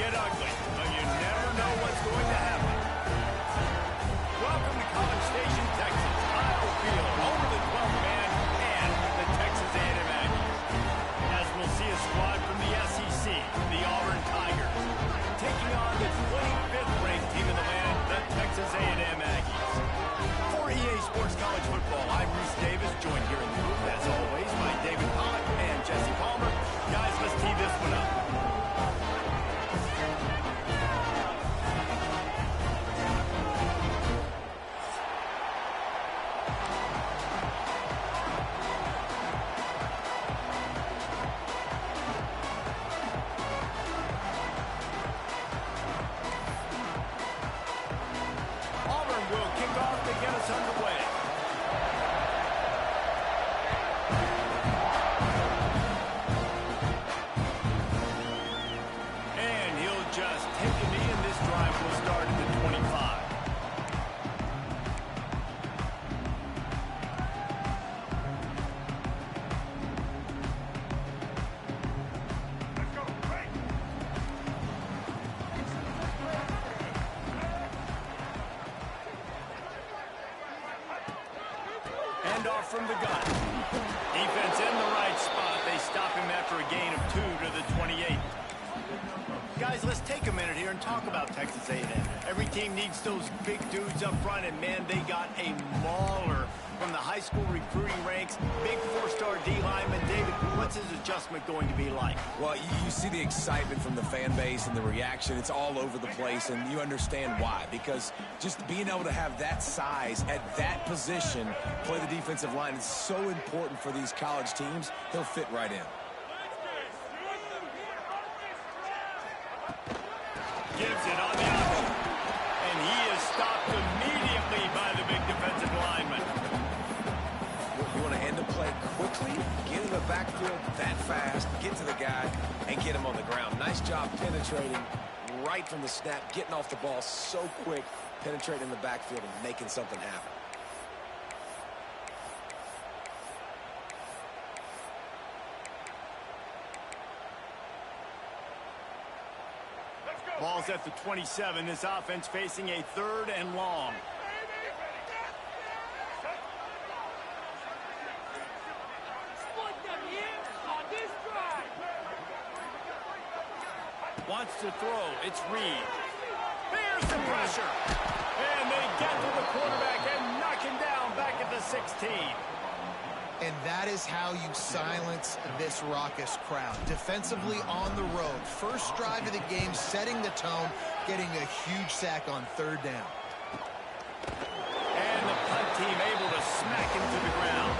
get ugly, but you never know what's going to happen. Welcome to College Station, Texas. Kyle Field, home of the 12th man and the Texas A&M Aggies. As we'll see a squad from the SEC, the Auburn Tigers, taking on the 25th ranked team in the land, the Texas A&M Aggies. For EA Sports College Football, I'm Bruce Davis, joined here in the booth, as always, by David Pollock and Jesse Palmer. Guys, let's tee this one up. Auburn will kick off to get us underway. And he'll just take a knee, and this drive will start at the 25. And off from the gun. Defense in the right spot. They stop him after a gain of 2 to the 28. Guys, let's take a minute here and talk about Texas A&M. Every team needs those big dudes up front, and man, they got a mauler from the high school recruiting ranks. Big four-star D lineman. David, what's his adjustment going to be like? Well, you see the excitement from the fan base and the reaction. It's all over the place, and you understand why. Because just being able to have that size at that position, play the defensive line, is so important for these college teams. He'll fit right in. Gives it on the option. And he is stopped immediately by the big defensive lineman. You want to end the play quickly, get in the backfield that fast, get to the guy, and get him on the ground. Nice job penetrating right from the snap, getting off the ball so quick, penetrating the backfield and making something happen. Ball's at the 27. This offense facing a 3rd and long. Wants to throw. It's Reed. There's the pressure. And they get to the quarterback and knock him down back at the 16. And that is how you silence this raucous crowd. Defensively on the road. First drive of the game, setting the tone, getting a huge sack on 3rd down. And the punt team able to smack him to the ground.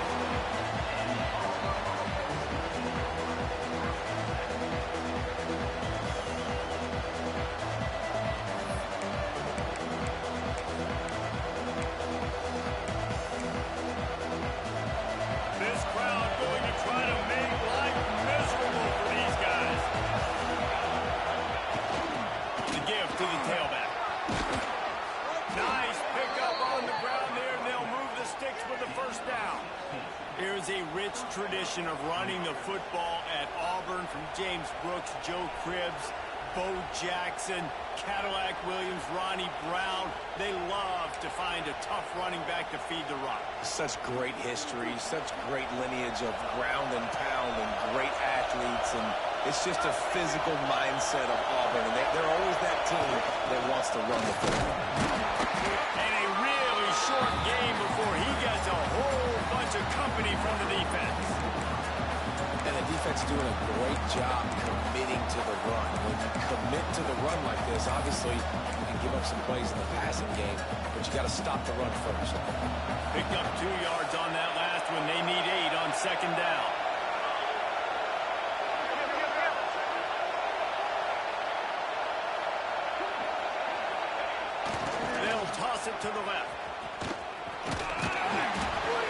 There's a rich tradition of running the football at Auburn, from James Brooks, Joe Cribbs, Bo Jackson, Cadillac Williams, Ronnie Brown. They love to find a tough running back to feed the run. Such great history, such great lineage of ground and pound and great athletes, and it's just a physical mindset of Auburn, and they're always that team that wants to run the football. And a really short game before he gets a whole bunch of company from the defense. And the defense doing a great job committing to the run. When you commit to the run like this, obviously you can give up some plays in the passing game, but you got to stop the run first. Picked up 2 yards on that last one. They need 8 on 2nd down. They'll toss it to the left.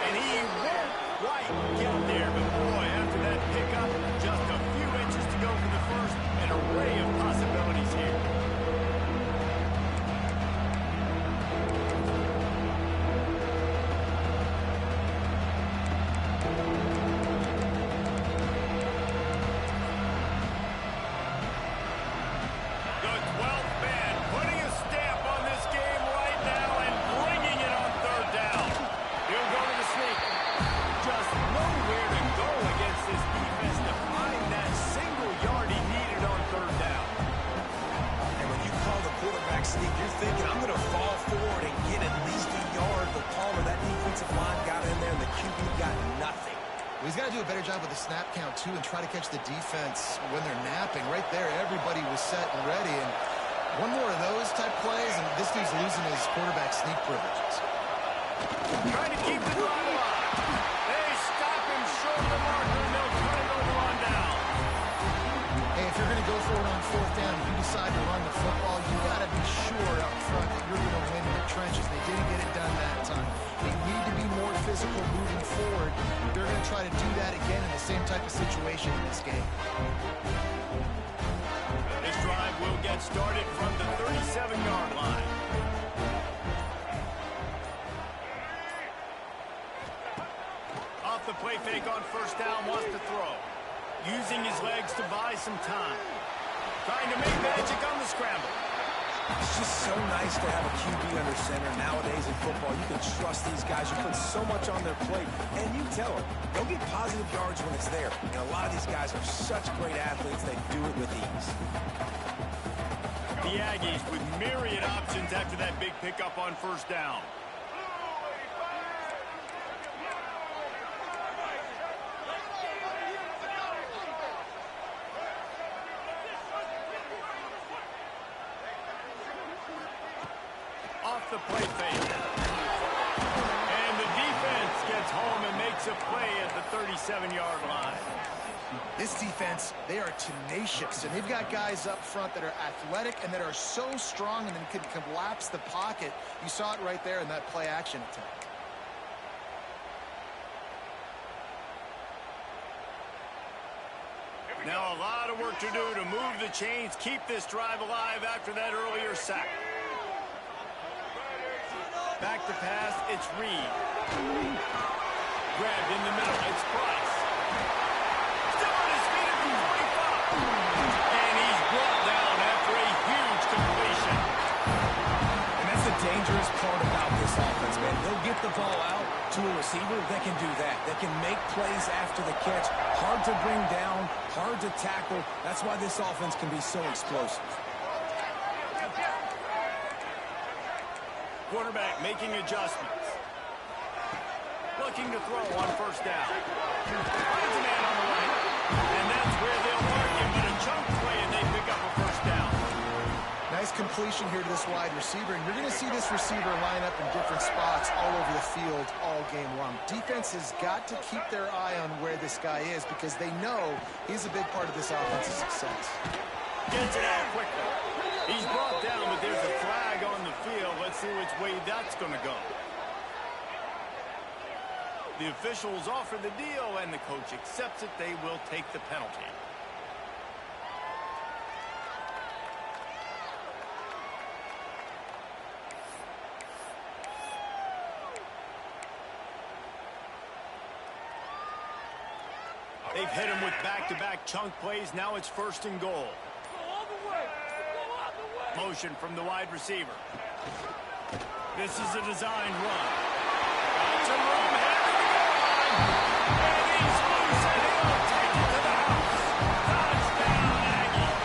And he won't quite get there, but boy, after that pickup, just a few inches to go for the first. An array of possibilities here. Steve, you're thinking, I'm going to fall forward and get at least a yard. But Palmer, that defensive line got in there, and the QB got nothing. Well, he's got to do a better job with the snap count, too, and try to catch the defense when they're napping. Right there, everybody was set and ready. And one more of those type plays, and this dude's losing his quarterback sneak privileges. Trying to keep the drive alive. They stop him short of the marker, and they'll turn it over on down. Hey, if you're going to go for it on fourth down and you decide to run the football, you got to be sure up front that you're going to win in the trenches. They didn't get it done that time. They need to be more physical moving forward. They're going to try to do that again in the same type of situation in this game. This drive will get started from the 37-yard line. Off the play fake on first down, wants to throw. Using his legs to buy some time. Trying to make magic on the scramble. It's just so nice to have a QB under center. Nowadays in football, you can trust these guys. You put so much on their plate, and you tell them they'll get positive yards when it's there. And a lot of these guys are such great athletes, they do it with ease. The Aggies with myriad options after that big pickup on first down. Off the play fake. And the defense gets home and makes a play at the 37-yard line. This defense, they are tenacious, and they've got guys up front that are athletic and that are so strong and then can collapse the pocket. You saw it right there in that play-action attack. Now a lot of work to do to move the chains, keep this drive alive after that earlier sack. Back to pass, it's Reed. Grabbed in the middle, it's Price. Still on his feet at the 45. And he's brought down after a huge completion. And that's the dangerous part about this offense, man. They'll get the ball out to a receiver. They can do that. They can make plays after the catch. Hard to bring down, hard to tackle. That's why this offense can be so explosive. Quarterback making adjustments. Looking to throw on first down. Finds a man on the right. And that's where they'll mark him, but a chunk play and they pick up a first down. Nice completion here to this wide receiver, and you're going to see this receiver line up in different spots all over the field all game long. Defense has got to keep their eye on where this guy is because they know he's a big part of this offense's success. Gets it out quickly. He's brought down, but there's a flag on the field. Let's see which way that's going to go. The officials offer the deal, and the coach accepts it. They will take the penalty. They've hit him with back-to-back chunk plays. Now it's first and goal. Motion from the wide receiver. This is a designed run. Got some room ahead of the goal line. And he's loose, and he'll take it to the house. Touchdown, Aggie.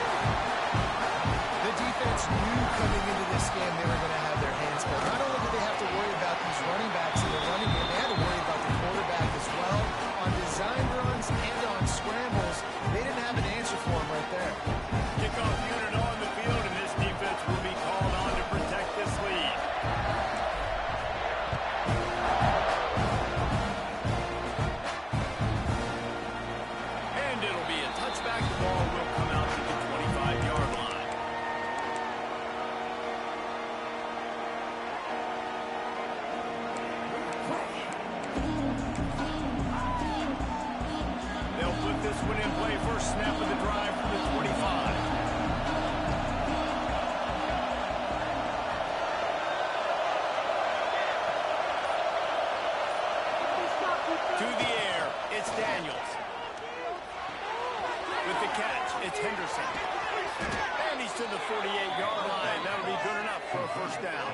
The defense knew coming into this game they were going to have their hands full. Not only did they have to worry about these running backs in the running game, they had to worry about the quarterback as well. On design runs and on scrambles, they didn't have an answer for him right there. Kickoff unit on the field, and this defense will be called on to protect this lead. And it'll be a touchback. The ball will come out to the 25-yard line. They'll put this one in play. First snap of the drive from the 25. To the air, it's Daniels. With the catch, it's Henderson. And he's to the 48-yard line. That'll be good enough for a first down.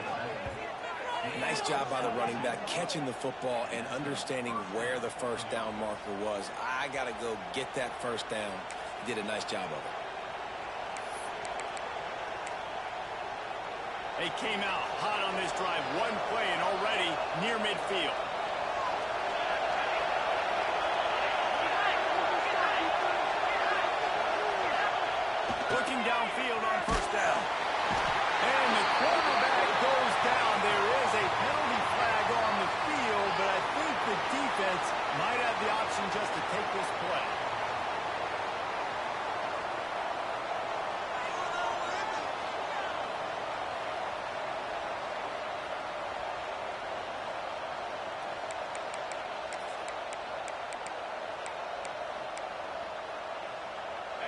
Nice job by the running back, catching the football and understanding where the first down marker was. I got to go get that first down. He did a nice job of it. They came out hot on this drive. One play and already near midfield. Looking downfield on first down. And the quarterback goes down. There is a penalty flag on the field, but I think the defense might have the option just to take this play.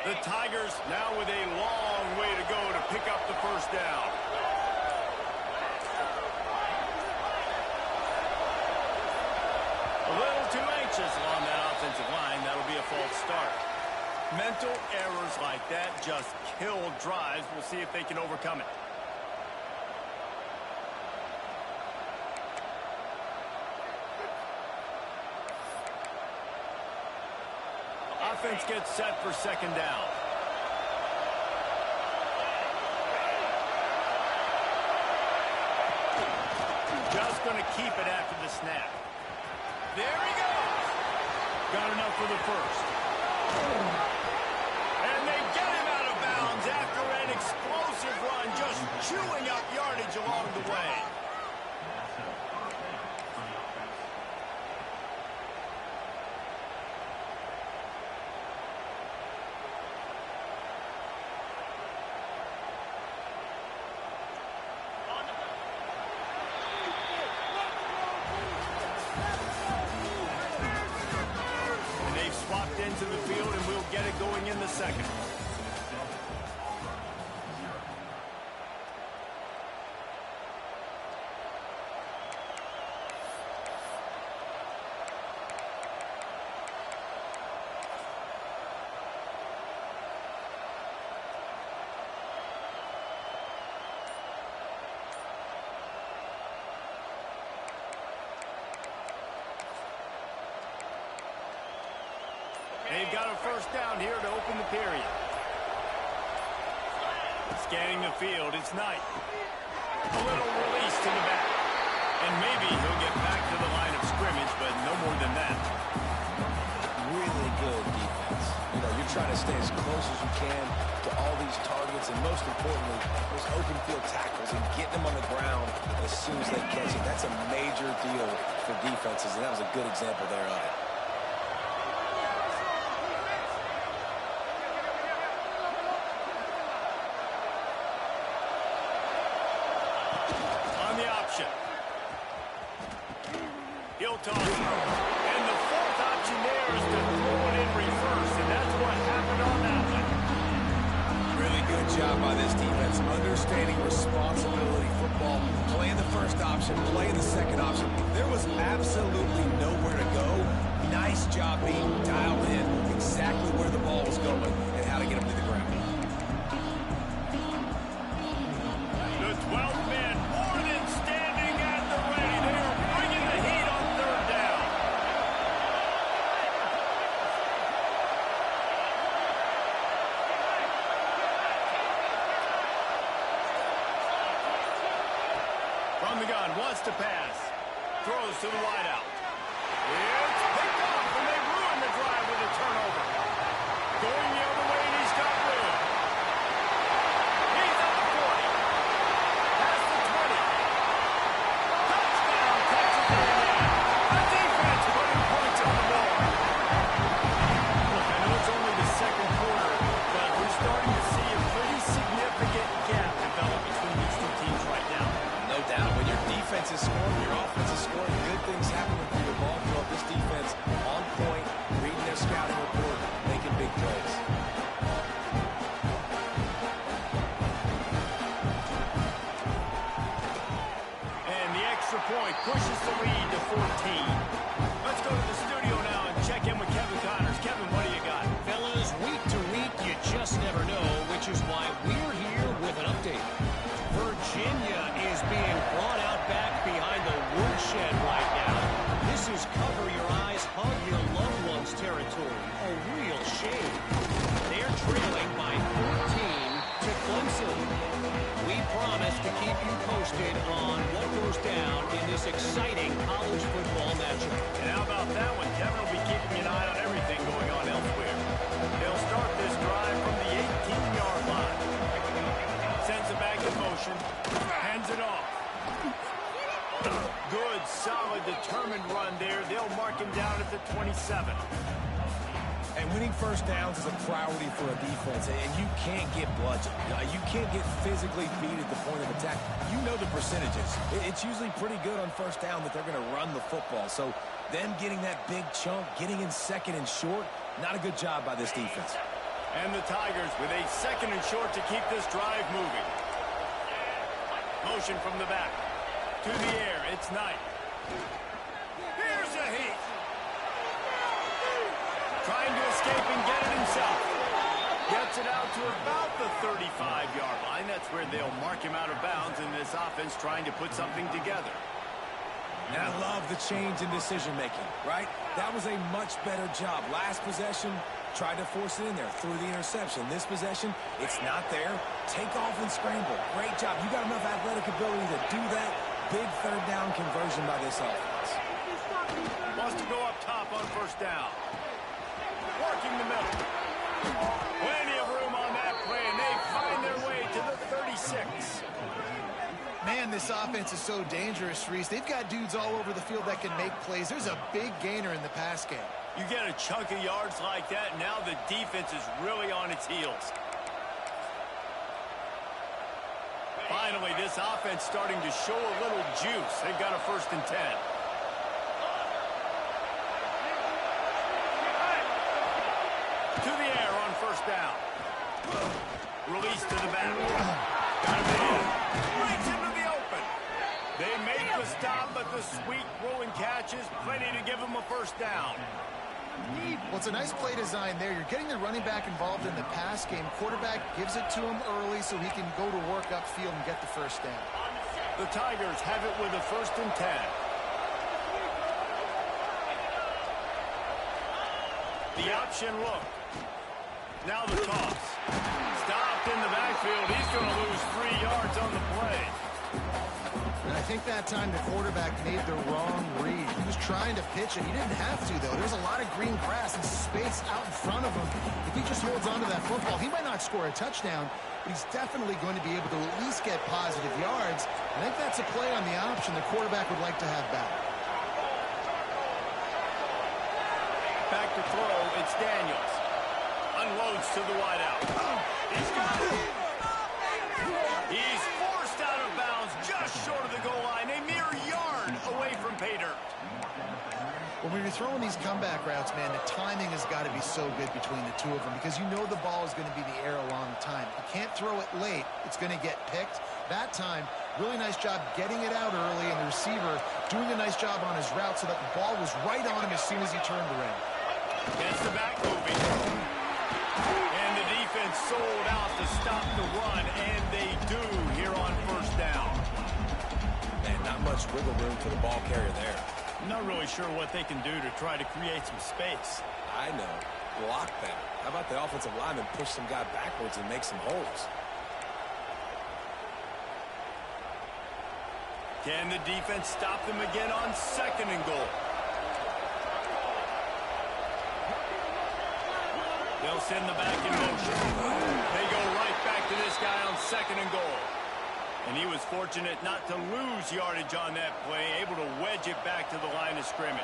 The Tigers now with a long way to go to pick up the first down. A little too anxious along that offensive line. That'll be a false start. Mental errors like that just kill drives. We'll see if they can overcome it. Offense gets set for second down. Just going to keep it after the snap. There he goes. Got enough for the first. And they get him out of bounds after an explosive run, just chewing up yardage along the way. Into the field, and we'll get it going in the second. They've got a first down here to open the period. Scanning the field, it's Knight. A little release to the back. And maybe he'll get back to the line of scrimmage, but no more than that. Really good defense. You know, you're trying to stay as close as you can to all these targets, and most importantly, those open field tackles and getting them on the ground as soon as they catch it. That's a major deal for defenses, and that was a good example there of it. He'll toss it. And the fourth option there is to throw it in reverse, and that's what happened on that one. Really good job by this defense, understanding responsibility. Football, playing the first option, playing the second option. There was absolutely nowhere to go. Nice job being dialed in exactly where the ball was going and how to get him to the ground. The 12th man more than standing at the ready. They are bringing the heat on third down. From the gun, wants to pass. Throws to the wideout. It's picked off, and they ruin the drive with a turnover. Going the other way, and he's got room. He's at the 40. Past the 20. Touchdown, Texas A&M. The defense putting points on the board. Look, I know it's only the second quarter, but we're starting to see a pretty significant gap develop between these two teams right now. No doubt, when your defense is scoring, your offense is scoring, good things happening through the ball field. This defense on point, reading their scouting report, making big plays. And the extra point pushes the lead to 14. Let's go to the studio now and check in with Kevin Connors. Kevin, what do you got? Fellas, week to week, you just never know, which is why we're here with an update. Virginia is being brought out back behind the woodshed right now. This is cover your eyes, hug your loved ones territory. A real shame. They're trailing by 14 to Clemson. We promise to keep you posted on what goes down in this exciting college football matchup. And how about that one? Kevin will be keeping an eye on everything going on elsewhere. They'll start this drive from the 18-yard line. Sends it back in motion. Hands it off. Good, solid, determined run there. They'll mark him down at the 27. And winning first downs is a priority for a defense, and you can't get bludgeoned. You can't get physically beat at the point of attack. You know the percentages. It's usually pretty good on first down that they're going to run the football. So them getting that big chunk, getting in second and short, not a good job by this defense. And the Tigers with a second and short to keep this drive moving. Motion from the back. To the air, it's Knight. Here's a heat. Trying to escape and get it himself. Gets it out to about the 35-yard line. That's where they'll mark him out of bounds in this offense trying to put something together. And I love the change in decision-making, right? That was a much better job. Last possession, tried to force it in there through the interception. This possession, it's not there. Take off and scramble. Great job. You got enough athletic ability to do that. Big third down conversion by this offense. Wants to go up top on first down. Working the middle. Plenty of room on that play, and they find their way to the 36. Man, this offense is so dangerous, Reese. They've got dudes all over the field that can make plays. There's a big gainer in the pass game. You get a chunk of yards like that, and now the defense is really on its heels. Finally, this offense starting to show a little juice. They've got a 1st and 10. To the air on first down. Release to the back. Got him in. Right into the open. They make the stop, but the sweet rolling catch is plenty to give them a 1st down. Well, it's a nice play design there. You're getting the running back involved in the pass game. Quarterback gives it to him early so he can go to work upfield and get the 1st down. The Tigers have it with a 1st and 10. The option look. Now the toss. Stopped in the backfield. He's going to lose 3 yards on the play. And I think that time the quarterback made the wrong read. He was trying to pitch it. He didn't have to, though. There's a lot of green grass and space out in front of him. If he just holds on to that football, he might not score a touchdown, but he's definitely going to be able to at least get positive yards. I think that's a play on the option the quarterback would like to have back. Back to throw, it's Daniels. Unloads to the wideout. He's got it. He's forced out of bounds just short of the goal line, a mere yard away from pay dirt. When you're throwing these comeback routes, man, the timing has got to be so good between the two of them because you know the ball is going to be in the air a long time. You can't throw it late. It's going to get picked. That time, really nice job getting it out early, and the receiver doing a nice job on his route so that the ball was right on him as soon as he turned around. Gets the back moving. And the defense sold out to stop the run, and they do here on first down. Man, not much wiggle room for the ball carrier there. I'm not really sure what they can do to try to create some space. I know. Block that. How about the offensive lineman push some guy backwards and make some holes? Can the defense stop them again on 2nd and goal? They'll send the back in motion. They go right back to this guy on 2nd and goal. And he was fortunate not to lose yardage on that play, able to wedge it back to the line of scrimmage.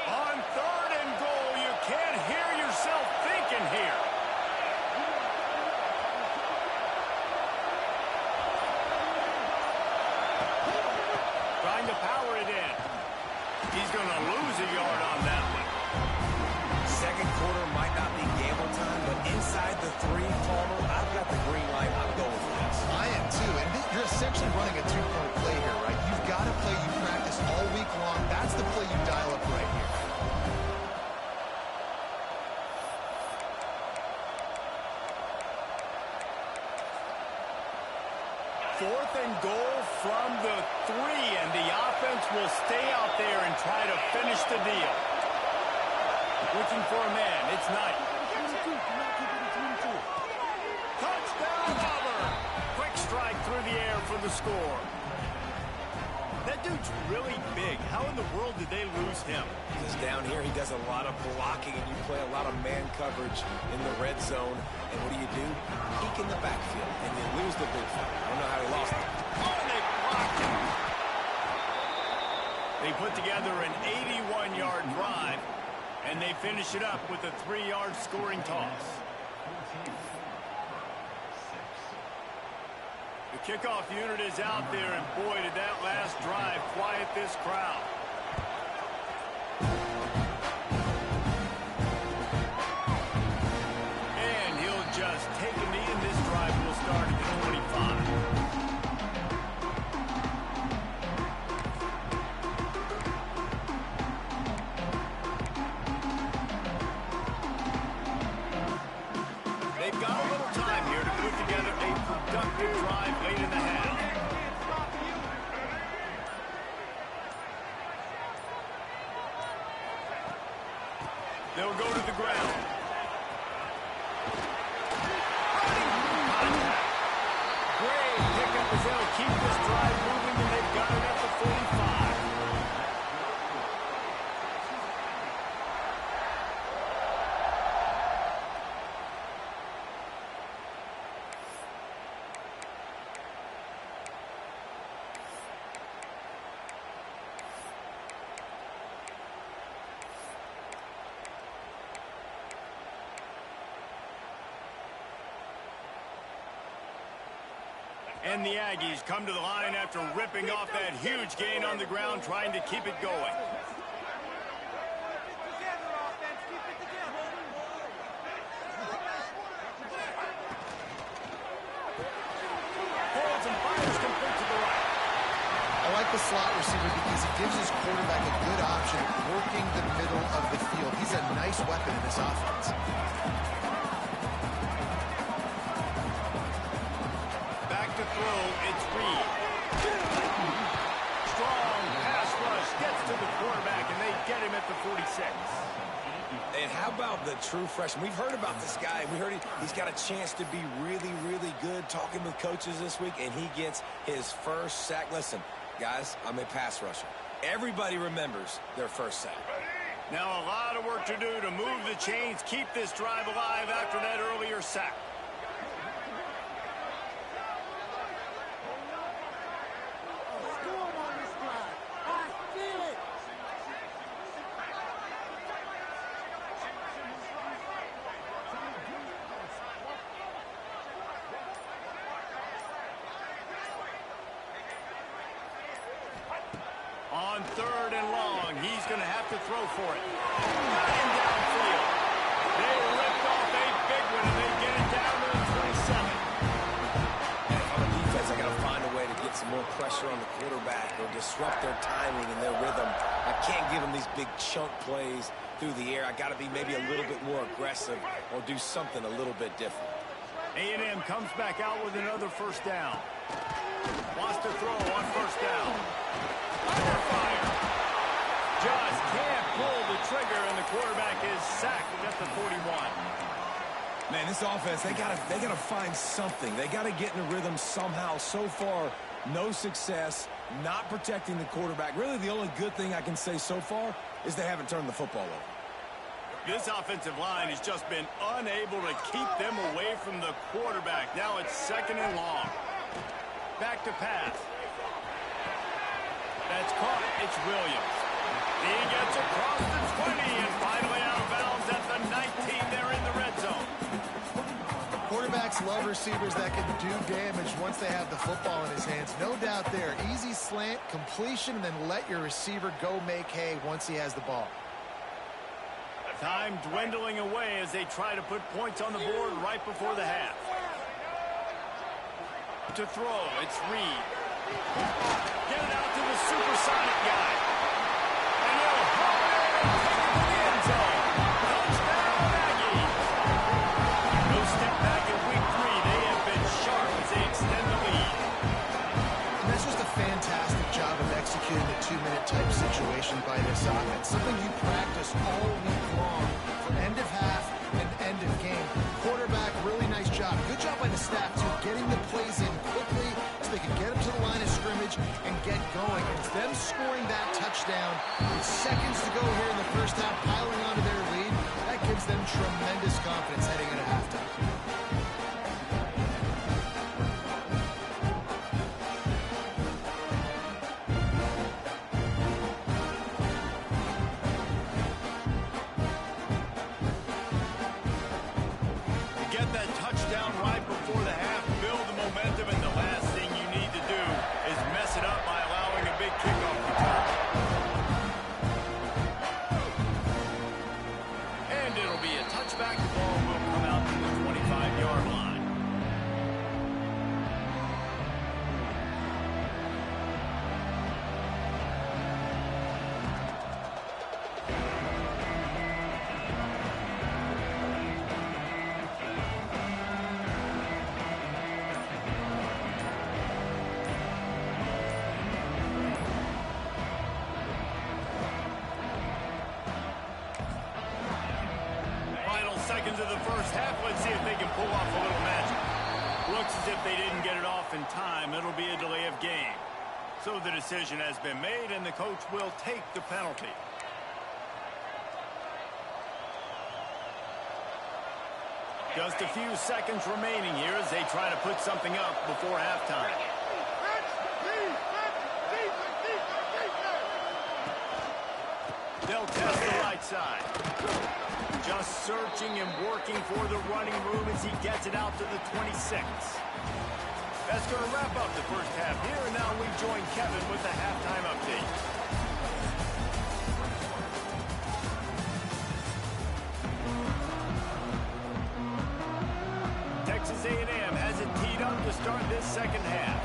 On 3rd and goal, you can't hear yourself thinking here. Trying to power it in. He's going to lose a yard on that one. Second quarter might not be gamble time, but inside the 3, Palmer, I've got the green light. I'm going for this. I am too, and you're essentially running a 2-point play here, right? You've got a play you practice all week long. That's the play you dial up right here. 4th and goal from the 3, and the offense will stay out there and try to finish the deal. Looking for a man. It's Knight. Touchdown, Auburn. Quick strike through the air for the score. That dude's really big. How in the world did they lose him? Because down here he does a lot of blocking, and you play a lot of man coverage in the red zone. And what do? Peek in the backfield, and you lose the big fight. I don't know how he lost it. Oh, and they blocked him. They put together an 81-yard drive, and they finish it up with a 3-yard scoring toss. The kickoff unit is out there, and boy, did that last drive quiet this crowd. And he'll just take a knee, and this drive will start at the 25. They've got a little time here to put together a productive drive late in the half. They'll go to the ground. Great pickup as they'll keep this drive moving, and they've got it at the 45. And the Aggies come to the line after ripping off that huge gain on the ground, trying to keep it going. Holds and fires complete to the right. I like the slot receiver because he gives his quarterback a good option of working the middle of the field. He's a nice weapon in this offense. To throw, it's Reed. Strong pass rush gets to the quarterback, and they get him at the 46. And how about the true freshman? We've heard about this guy. We heard he's got a chance to be really, really good, talking with coaches this week, and he gets his first sack. Listen, guys, I'm a pass rusher. Everybody remembers their first sack. Now a lot of work to do to move the chains, keep this drive alive after that earlier sack. On 3rd and long, he's going to have to throw for it. Got him downfield. They lift off a big one, and they get it down to the 27. And on the defense, I got to find a way to get some more pressure on the quarterback or disrupt their timing and their rhythm. I can't give them these big chunk plays through the air. I got to be maybe a little bit more aggressive or do something a little bit different. A&M comes back out with another first down. Wants to throw on first down. Under fire. Just can't pull the trigger, and the quarterback is sacked at the 41. Man, this offense, they gotta find something. They gotta get in a rhythm somehow. So far, no success, not protecting the quarterback. Really, the only good thing I can say so far is they haven't turned the football over. This offensive line has just been unable to keep them away from the quarterback. Now it's 2nd and long. Back to pass. That's caught. It's Williams. He gets across the 20 and finally out of bounds at the 19. They're in the red zone. Quarterbacks love receivers that can do damage once they have the football in his hands. No doubt there. Easy slant, completion, and then let your receiver go make hay once he has the ball. Time dwindling away as they try to put points on the board right before the half. To throw, it's Reed. Get it out to the supersonic guy. And he'll haul it in and take it to the end zone. Touchdown, Aggies. No step back in week 3. They have been sharp as they extend the lead. 2-minute type situation by this offense. Something you practice all week long for end of half and end of game. Quarterback, really nice job. Good job by the staff, too, getting the plays in quickly so they can get them to the line of scrimmage and get going. It's them scoring that touchdown with seconds to go here in the first half, piling onto their lead. That gives them tremendous confidence heading into halftime. Seconds of the first half. Let's see if they can pull off a little magic. Looks as if they didn't get it off in time. It'll be a delay of game. So the decision has been made, and the coach will take the penalty. Just a few seconds remaining here as they try to put something up before halftime. They'll test the right side. Just searching and working for the running room as he gets it out to the 26. That's going to wrap up the first half here, and now we join Kevin with the halftime update. Texas A&M has it teed up to start this second half.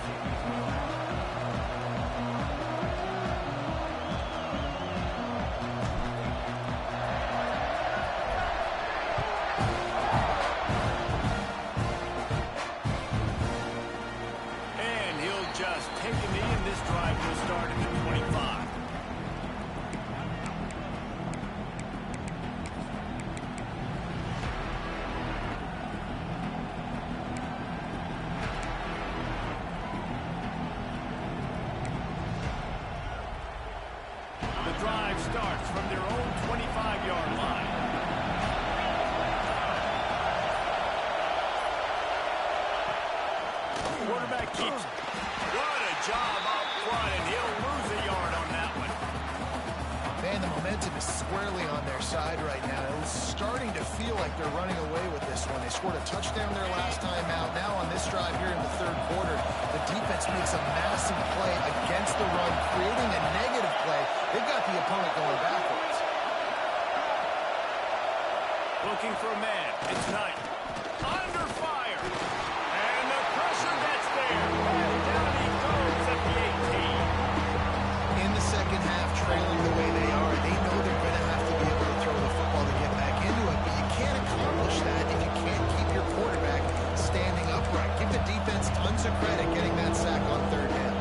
Starts from their own 25-yard line. Quarterback keeps it. What a job up front, and he'll lose a yard on that one. Man, the momentum is squarely on their side right now. It's starting to feel like they're running away with this one. They scored a touchdown their last time out. Now on this drive here in the third quarter, the defense makes a massive play against the run, creating a negative play. They've got the opponent going backwards. Looking for a man. It's Knight. Under fire. And the pressure gets there. And down he goes at the 18. In the second half, trailing the way they are, they know they're going to have to be able to throw the football to get back into it, but you can't accomplish that if you can't keep your quarterback standing upright. Give the defense tons of credit getting that sack on third down.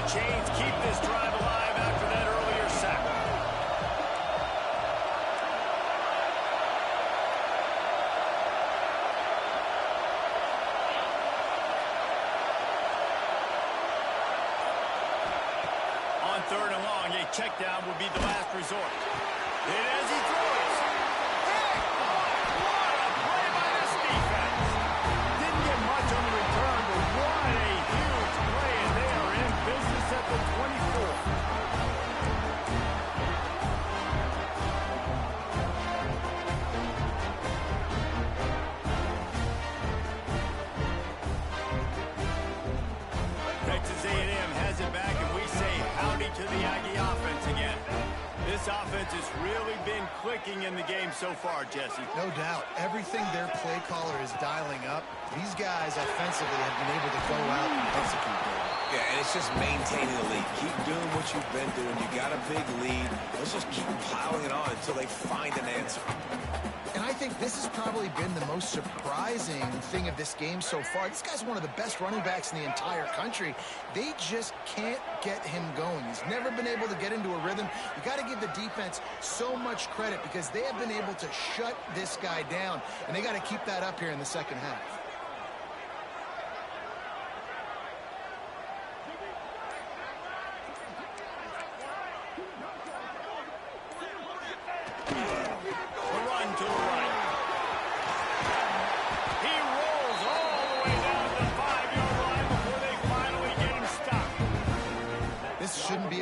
Chains keep this drive alive after that earlier sack. On third and long, a check down would be the last resort. And as he throws, what a play by this defense. Didn't get much on the return, but what a huge play, and they are in business at the 24. Texas A&M has it back, and we say howdy to the Aggie offense again. This offense has really been clicking in the game so far, Jesse. No doubt. Everything their play caller is dialing up, these guys offensively have been able to go out and execute. Yeah, and it's just maintaining the lead. Keep doing what you've been doing. You got a big lead. Let's just keep piling it on until they find an answer. And I think this has probably been the most surprising thing of this game so far. This guy's one of the best running backs in the entire country. They just can't get him going. He's never been able to get into a rhythm. You got to give the defense so much credit because they have been able to shut this guy down, and they got to keep that up here in the second half.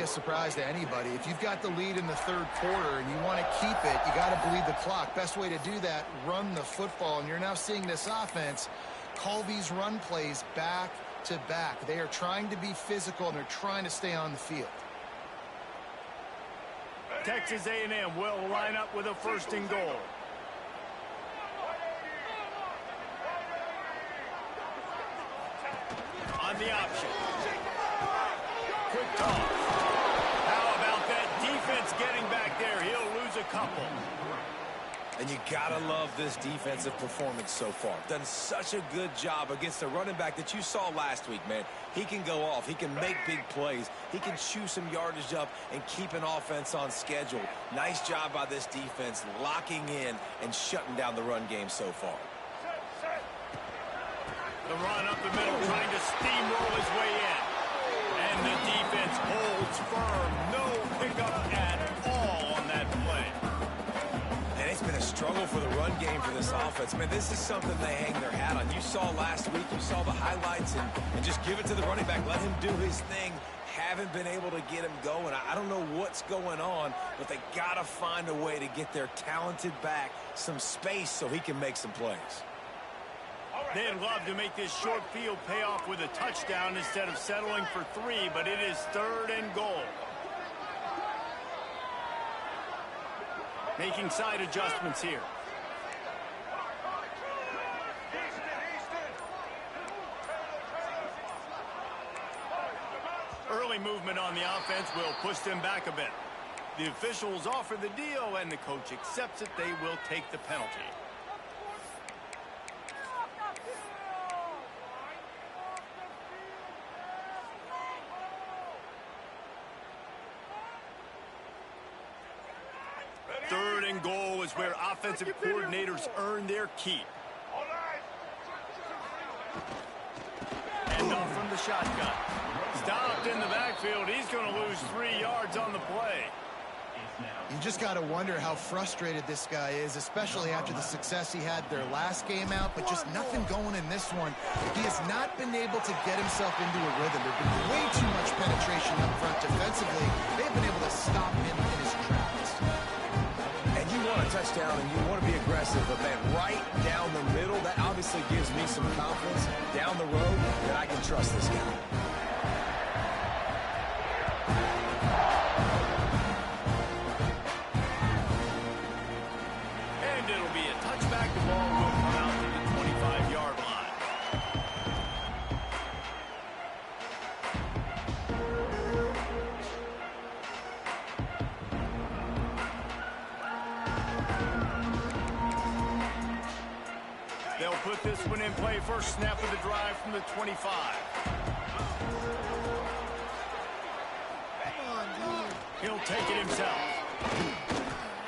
Surprise to anybody. If you've got the lead in the third quarter and you want to keep it, you got to bleed the clock. Best way to do that, run the football. And you're now seeing this offense call these run plays back to back. They are trying to be physical and they're trying to stay on the field. Texas A&M will line up with a first and goal. On the option. Quick toss. Getting back there, he'll lose a couple. And you gotta love this defensive performance so far. Done such a good job against a running back that you saw last week, man. He can go off. He can make big plays. He can chew some yardage up and keep an offense on schedule. Nice job by this defense locking in and shutting down the run game so far. The run up the middle, trying to steamroll his way in. And the defense holds firm. No pickup at all on that play. And it's been a struggle for the run game for this offense. Man, this is something they hang their hat on. You saw last week, you saw the highlights, and just give it to the running back. Let him do his thing. Haven't been able to get him going. I don't know what's going on, but they got to find a way to get their talented back some space so he can make some plays. They'd love to make this short field pay off with a touchdown instead of settling for 3, but it is third and goal. Making side adjustments here. Early movement on the offense will push them back a bit. The officials offer the deal, and the coach accepts it. They will take the penalty. Third and goal is where offensive coordinators earn their keep. And off from the shotgun. Stopped in the backfield. He's going to lose 3 yards on the play. You just got to wonder how frustrated this guy is, especially after the success he had their last game out, but just nothing going in this one. He has not been able to get himself into a rhythm. There's been way too much penetration up front defensively. They've been able to stop him in his tracks. And you want a touchdown and you want to be aggressive, but man, right down the middle, that obviously gives me some confidence down the road that I can trust this guy. Put this one in play. First snap of the drive from the 25. He'll take it himself.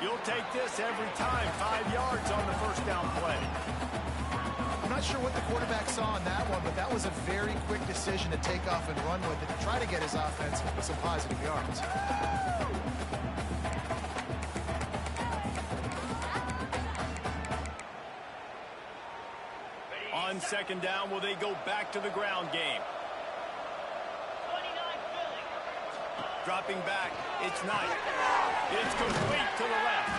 You'll take this every time. 5 yards on the first down play. I'm not sure what the quarterback saw on that one, but that was a very quick decision to take off and run with it to try to get his offense some positive yards. On second down, will they go back to the ground game? Dropping back, it's Knight. It's complete to the left.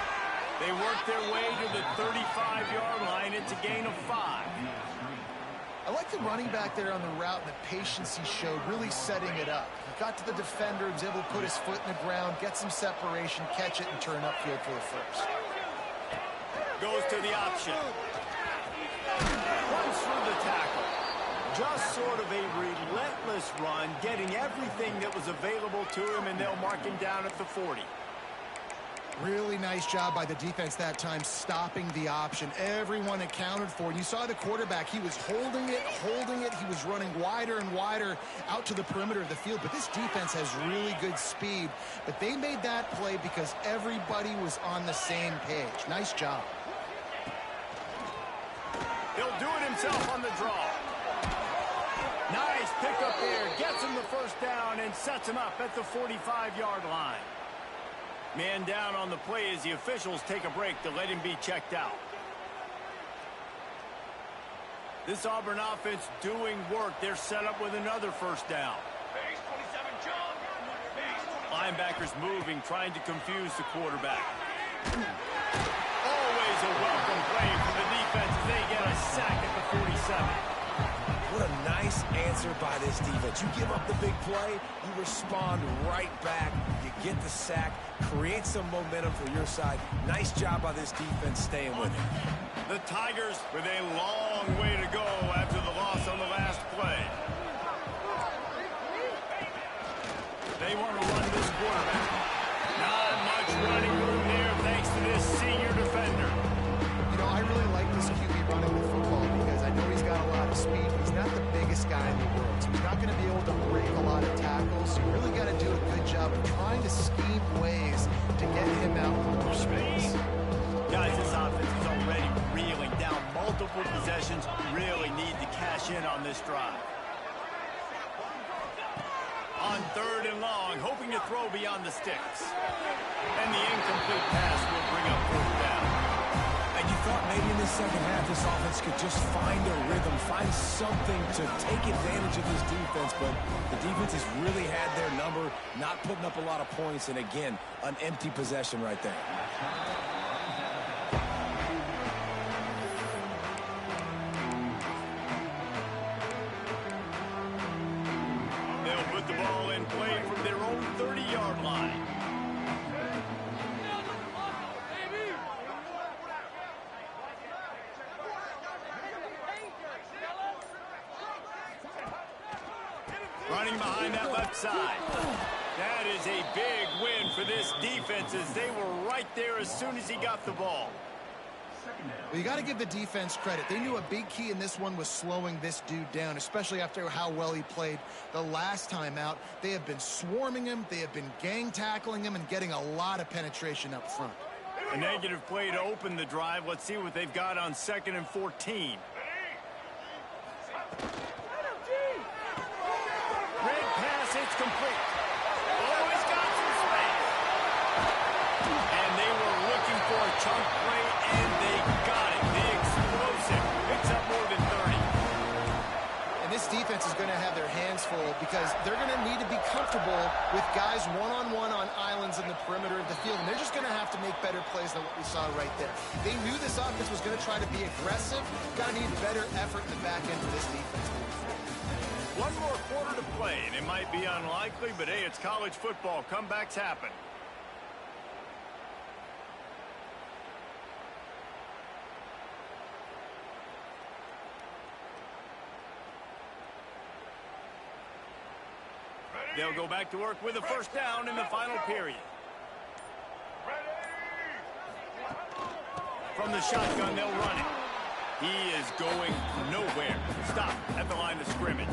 They work their way to the 35-yard line. It's a gain of 5. I like the running back there on the route and the patience he showed, really setting it up. He got to the defender, was able to put his foot in the ground, get some separation, catch it, and turn upfield for the first. Goes to the option. Runs through the tackle. Just sort of a relentless this run, getting everything that was available to him, and they'll mark him down at the 40. Really nice job by the defense that time, stopping the option. Everyone accounted for it. You saw the quarterback. He was holding it. He was running wider and wider out to the perimeter of the field. But this defense has really good speed. But they made that play because everybody was on the same page. Nice job. He'll do it himself on the draw. Nice pickup there. Gets him the first down and sets him up at the 45-yard line. Man down on the play as the officials take a break to let him be checked out. This Auburn offense doing work. They're set up with another first down. Linebackers moving, trying to confuse the quarterback. Always a welcome play from the defense as they get a sack at the 47. What a nice answer by this defense. You give up the big play, you respond right back, you get the sack, create some momentum for your side. Nice job by this defense staying with it. The Tigers with a long way to go after the loss on the last play. They want to run this quarterback. Not much running room there thanks to this senior defender. You know, I really like this QB running the football because I know he's got a lot of speed. He's not the biggest guy in the world, so he's not going to be able to break a lot of tackles. So you really got to do a good job of trying to scheme ways to get him out more space. Guys, this offense is already reeling down multiple possessions. Really need to cash in on this drive. On 3rd and long, hoping to throw beyond the sticks. And the incomplete pass will bring up 4th down. And you thought maybe in the second half this offense could just find a rhythm, find something to take advantage of this defense, but the defense has really had their number, not putting up a lot of points, and again, an empty possession right there. They'll put the ball in play from their own 30-yard line. Running behind that left side. That is a big win for this defense as they were right there as soon as he got the ball. Well, you got to give the defense credit. They knew a big key in this one was slowing this dude down, especially after how well he played the last time out. They have been swarming him. They have been gang tackling him and getting a lot of penetration up front. A negative play to open the drive. Let's see what they've got on 2nd and 14. Red pass, it's complete. Oh, he's got some space. And they were looking for a chunk play, and they got it. The explosive picks up more than 30. And this defense is going to have their hands full because they're going to need to be comfortable with guys one-on-one on islands in the perimeter of the field. And they're just going to have to make better plays than what we saw right there. They knew this offense was going to try to be aggressive. Got to need better effort in the back end of this defense. One more quarter to play, and it might be unlikely, but hey, it's college football. Comebacks happen. They'll go back to work with a first down in the final period. From the shotgun, they'll run it. He is going nowhere. Stop at the line of scrimmage.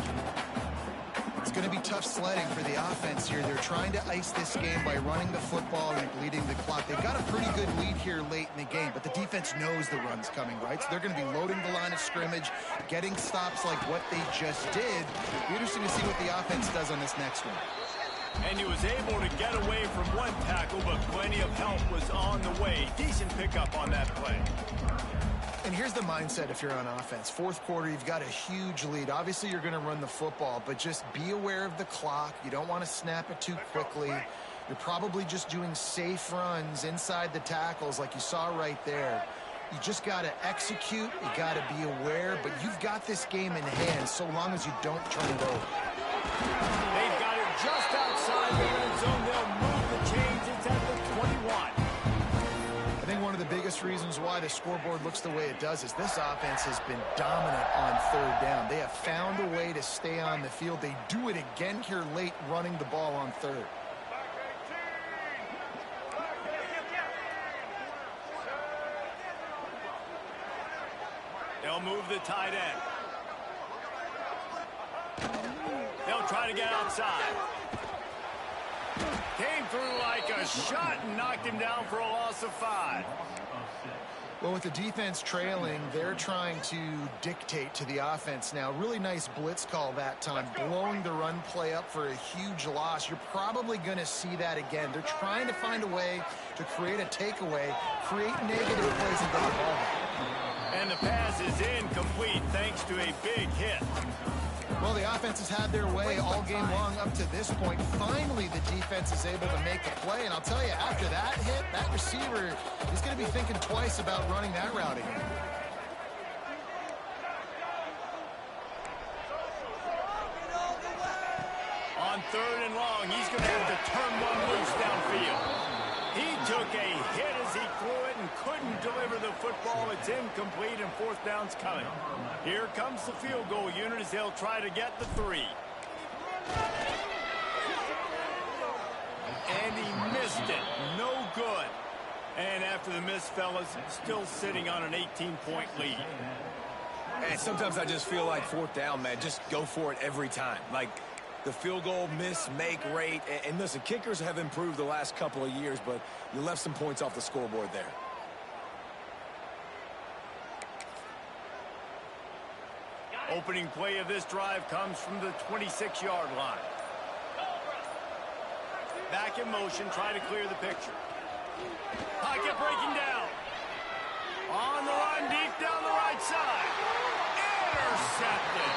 It's going to be tough sledding for the offense here. They're trying to ice this game by running the football and bleeding the clock. They've got a pretty good lead here late in the game, but the defense knows the run's coming, right? So they're going to be loading the line of scrimmage, getting stops like what they just did. It'll be interesting to see what the offense does on this next one. And he was able to get away from one tackle, but plenty of help was on the way. Decent pickup on that play. And here's the mindset if you're on offense. 4th quarter, you've got a huge lead. Obviously, you're going to run the football, but just be aware of the clock. You don't want to snap it too quickly. You're probably just doing safe runs inside the tackles like you saw right there. You just got to execute. You got to be aware, but you've got this game in hand so long as you don't turn it over. They've got it just outside the red zone. They'll move the chains. It's at the 21. I think one of the biggest biggest reasons why the scoreboard looks the way it does is this offense has been dominant on third down. They have found a way to stay on the field. They do it again here late, running the ball on third. They'll move the tight end. They'll try to get outside. Came through like a shot and knocked him down for a loss of 5. Well, with the defense trailing, they're trying to dictate to the offense now. Really nice blitz call that time, blowing the run play up for a huge loss. You're probably going to see that again. They're trying to find a way to create a takeaway, create negative plays, and get the ball back. And the pass is incomplete thanks to a big hit. Well, the offense has had their way all game long up to this point. Finally, the defense is able to make a play. And I'll tell you, after that hit, that receiver is going to be thinking twice about running that route again. On 3rd and long, he's going to have to turn one loose downfield. He took a hit as he threw it and couldn't deliver the football. It's incomplete and 4th down's coming. Here comes the field goal unit as they'll try to get the 3. And he missed it. No good. And after the miss, fellas, still sitting on an 18-point lead. And sometimes I just feel like 4th down, man, just go for it every time. Like, the field goal miss, make rate. And listen, kickers have improved the last couple of years, but you left some points off the scoreboard there. Opening play of this drive comes from the 26-yard line. Back in motion, try to clear the picture. Pocket breaking down. On the run, deep down the right side. Intercepted.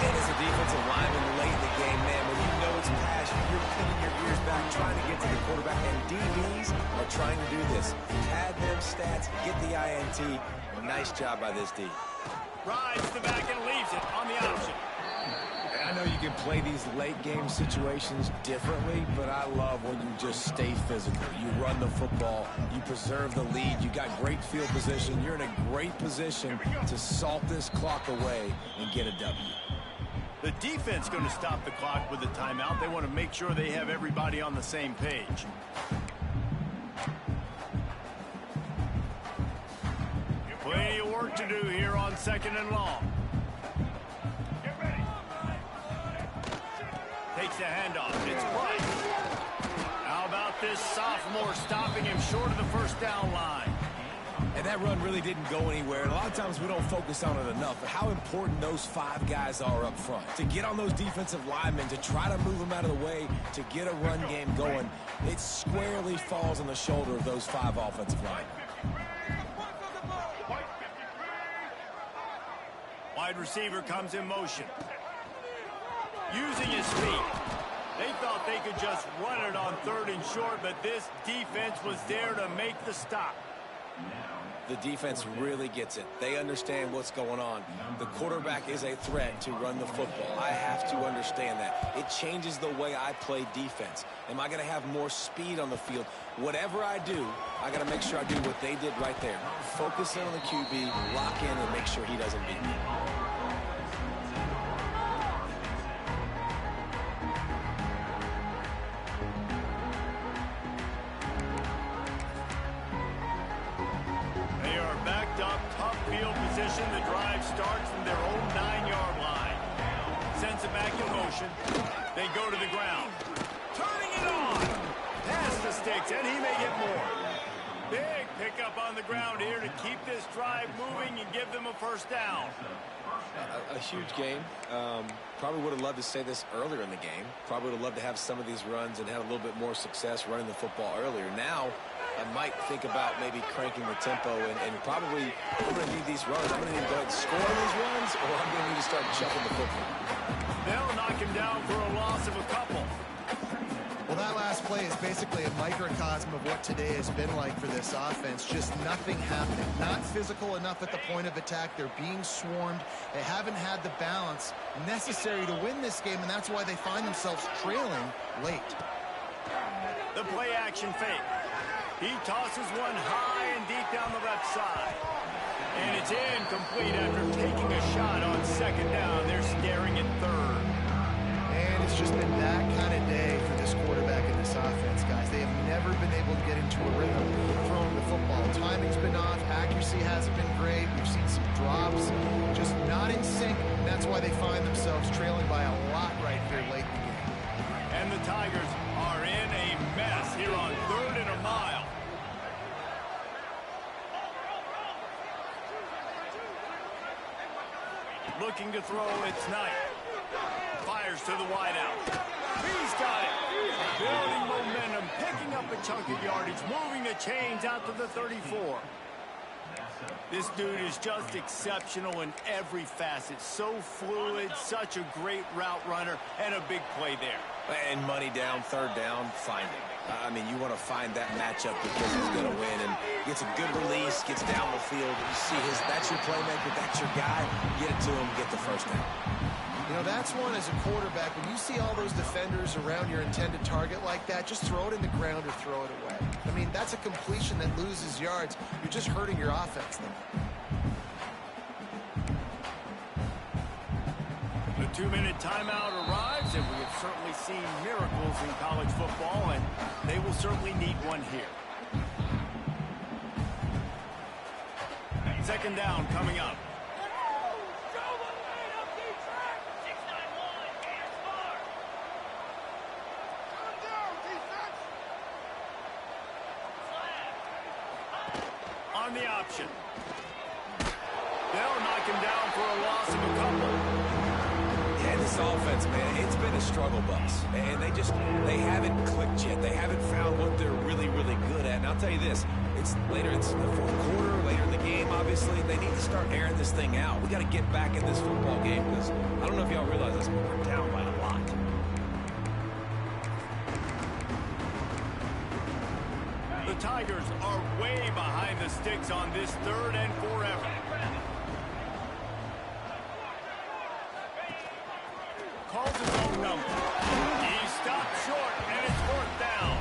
And as a defensive lineman late in the game, man, when you know it's passion, you're pinning your ears back, trying to get to the quarterback, and DBs are trying to do this. Pad them stats, get the INT. Nice job by this D. Rides the back and leaves it on the option. I know you can play these late game situations differently, but I love when you just stay physical. You run the football, you preserve the lead, you got great field position, you're in a great position to salt this clock away and get a W. The defense going to stop the clock with the timeout. They want to make sure they have everybody on the same page. Plenty of work to do here on 2nd and long. Takes the handoff. It's Price. How about this sophomore stopping him short of the 1st down line? And that run really didn't go anywhere. And a lot of times we don't focus on it enough, but how important those 5 guys are up front. To get on those defensive linemen, to try to move them out of the way, to get a run game going, it squarely falls on the shoulder of those 5 offensive linemen. Wide receiver comes in motion. Using his feet. They thought they could just run it on 3rd and short, but this defense was there to make the stop. The defense really gets it. They understand what's going on. The quarterback is a threat to run the football. I have to understand that. It changes the way I play defense. Am I going to have more speed on the field? Whatever I do, I got to make sure I do what they did right there. Focus in on the QB, lock in, and make sure he doesn't beat me. Position. The drive starts from their own 9-yard line. Sends it back in motion. They go to the ground. Turning it on. Past the sticks, and he may get more. Big pickup on the ground here to keep this drive moving and give them a 1st down. A huge game. Probably would have loved to say this earlier in the game. Probably would have loved to have some of these runs and had a little bit more success running the football earlier. Now, I might think about maybe cranking the tempo and probably I'm going to need these runs. I'm going to need to go ahead and score these runs, or I'm going to need to start chucking the football. They'll knock him down for a loss of a couple. Well, that last play is basically a microcosm of what today has been like for this offense. Just nothing happening. Not physical enough at the point of attack. They're being swarmed. They haven't had the balance necessary to win this game, and that's why they find themselves trailing late. The play action fake. He tosses one high and deep down the left side. And it's incomplete after taking a shot on second down. They're staring at third. And it's just been that kind of day for this quarterback in this offense, guys. They have never been able to get into a rhythm throwing the football. Timing's been off. Accuracy hasn't been great. We've seen some drops. Just not in sync. And that's why they find themselves trailing by a lot right here late in the game. And the Tigers are in a mess here on 3rd and a mile. Looking to throw, it's Knight. Fires to the wideout. He's got it. Building momentum, picking up a chunk of yardage, moving the chains out to the 34. This dude is just exceptional in every facet. So fluid, such a great route runner, and a big play there. And money down, 3rd down, find him. I mean, you want to find that matchup because he's going to win. And gets a good release, gets down the field. You see that's your playmaker, that's your guy. Get it to him, get the 1st down. You know, that's one as a quarterback. When you see all those defenders around your intended target like that, just throw it in the ground or throw it away. I mean, that's a completion that loses yards. You're just hurting your offense then. The 2-minute timeout arrives, and we have certainly seen miracles in college football, and they will certainly need one here. 2nd down coming up. On the option. They'll knock him down for a loss of a couple. Yeah, this offense, man, it's been a struggle bus. And they haven't clicked yet. They haven't found what they're really, really good at. And I'll tell you this, it's the 4th quarter, later in the game, obviously. They need to start airing this thing out. We got to get back in this football game because I don't know if y'all realize this, but we're down by a lot. The Tigers are way behind the sticks on this 3rd and forever. Calls his own number. He stopped short, and it's 4th down.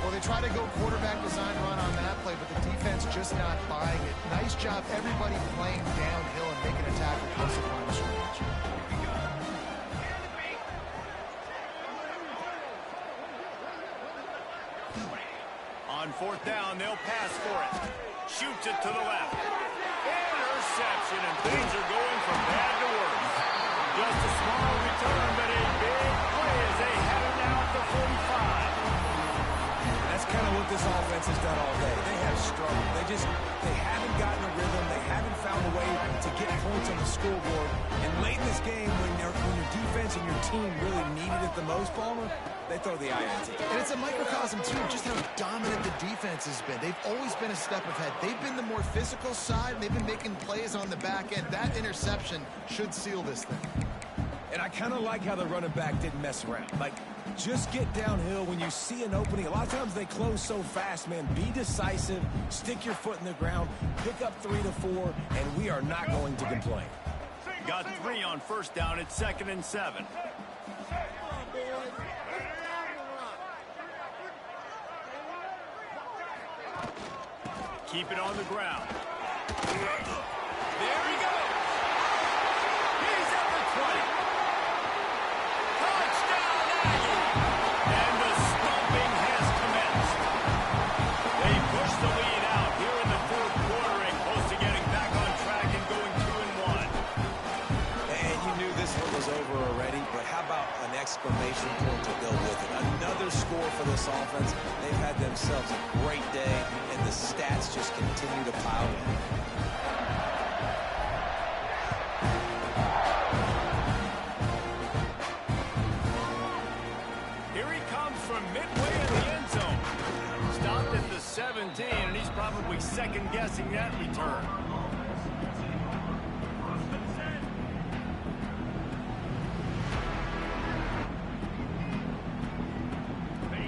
Well, they try to go quarterback design run on that play, but the defense just not buying it. Nice job, everybody playing downhill and making a tackle close to the line of scrimmage. On 4th down, they'll pass for it. Shoots it to the left. Interception, and things are going from bad to worse. Just a small return, but a big play as they head it out to 45. That's kind of what this offense has done all day. They have struggled. They haven't gotten a rhythm. They haven't found a way to get points on the scoreboard. And late in this game, when your defense and your team really needed it the most, Palmer, they throw the INT. And it's a microcosm, too, of just how dominant the defense has been. They've always been a step ahead. They've been the more physical side, and they've been making plays on the back end. That interception should seal this thing. And I kind of like how the running back didn't mess around. Like, just get downhill when you see an opening. A lot of times they close so fast, man. Be decisive, stick your foot in the ground, pick up 3 to 4, and we are not going to complain. Got 3 on 1st down at 2nd and 7. Keep it on the ground. There he goes. He's at the 20. Touchdown, Aggie. And the stomping has commenced. They push the lead out here in the 4th quarter and close to getting back on track and going 2-1. And you knew this one was over already, but how about an exclamation point to go with it? Another score for this offense. They've had themselves a great day, and the stats just continue to pile in. Here he comes from midway in the end zone. Stopped at the 17, and he's probably second-guessing that return.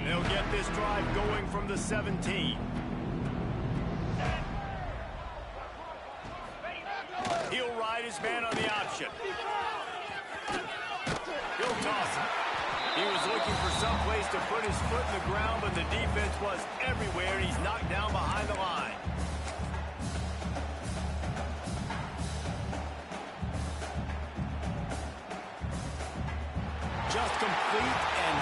They'll get this drive going from the 17. He'll ride his man on the option. He'll toss it. He was looking for some place to put his foot in the ground, but the defense was everywhere, and he's knocked down behind the line. Just complete and